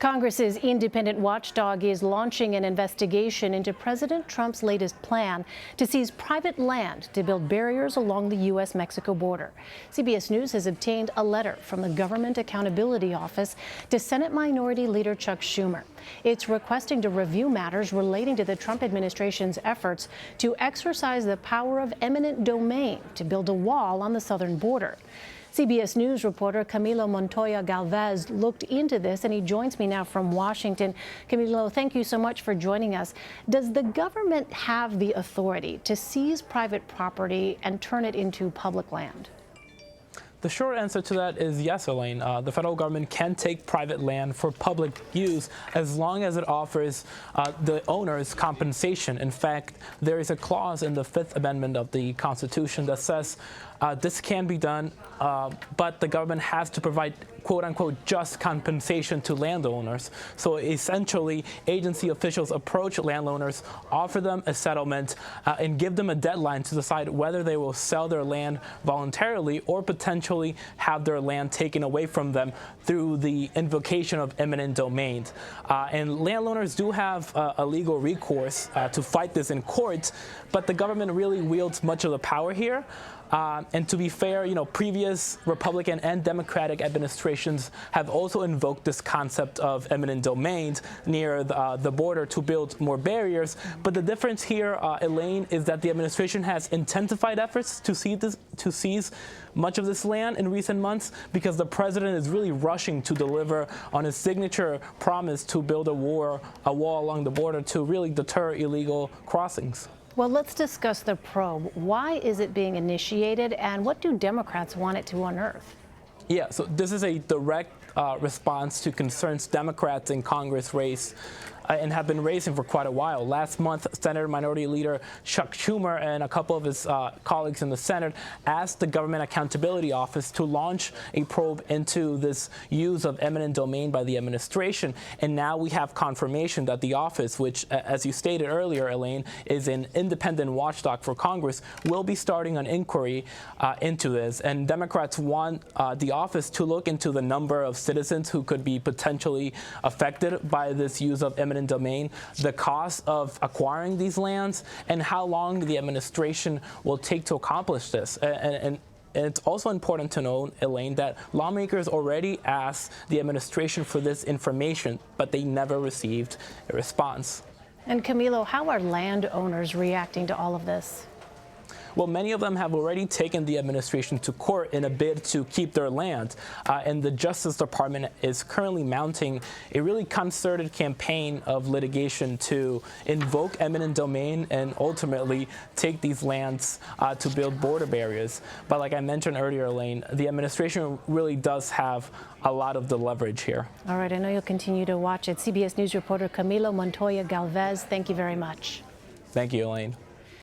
Congress's independent watchdog is launching an investigation into President Trump's latest plan to seize private land to build barriers along the U.S. Mexico border. CBS News has obtained a letter from the Government Accountability Office to Senate Minority Leader Chuck Schumer. It's requesting to review matters relating to the Trump administration's efforts to exercise the power of eminent domain to build a wall on the southern border. CBS News reporter Camilo Montoya-Galvez looked into this, and he joins me now from Washington. Camilo, thank you so much for joining us. Does the government have the authority to seize private property and turn it into public land? The short answer to that is yes, Elaine. The federal government can take private land for public use as long as it offers the owners compensation. In fact, there is a clause in the Fifth Amendment of the Constitution that says this can be done, but the government has to provide quote-unquote just compensation to landowners. So essentially, agency officials approach landowners, offer them a settlement, and give them a deadline to decide whether they will sell their land voluntarily or potentially have their land taken away from them through the invocation of eminent domain. And landowners do have a legal recourse to fight this in court, but the government really wields much of the power here. And to be fair, previous Republican and Democratic administrations have also invoked this concept of eminent domain near the border to build more barriers. But the difference here, Elaine, is that the administration has intensified efforts to seize much of this land in recent months because the president is really rushing to deliver on his signature promise to build a wall along the border to really deter illegal crossings. Well, let's discuss the probe. Why is it being initiated, and what do Democrats want it to unearth? Yeah, so this is a direct response to concerns Democrats in Congress raise and have been raising for quite a while. Last month, Senate Minority Leader Chuck Schumer and a couple of his colleagues in the Senate asked the Government Accountability Office to launch a probe into this use of eminent domain by the administration. And now we have confirmation that the office, which, as you stated earlier, Elaine, is an independent watchdog for Congress, will be starting an inquiry into this. And Democrats want the office to look into the number of citizens who could be potentially affected by this use of eminent domain, the cost of acquiring these lands, and how long the administration will take to accomplish this. And it's also important to know, Elaine, that lawmakers already asked the administration for this information, but they never received a response. And Camilo, how are landowners reacting to all of this? Well, many of them have already taken the administration to court in a bid to keep their land. And the Justice Department is currently mounting a really concerted campaign of litigation to invoke eminent domain and ultimately take these lands to build border barriers. But like I mentioned earlier, Elaine, the administration really does have a lot of the leverage here. All right, I know you'll continue to watch it. CBS News reporter Camilo Montoya-Galvez, thank you very much. Thank you, Elaine.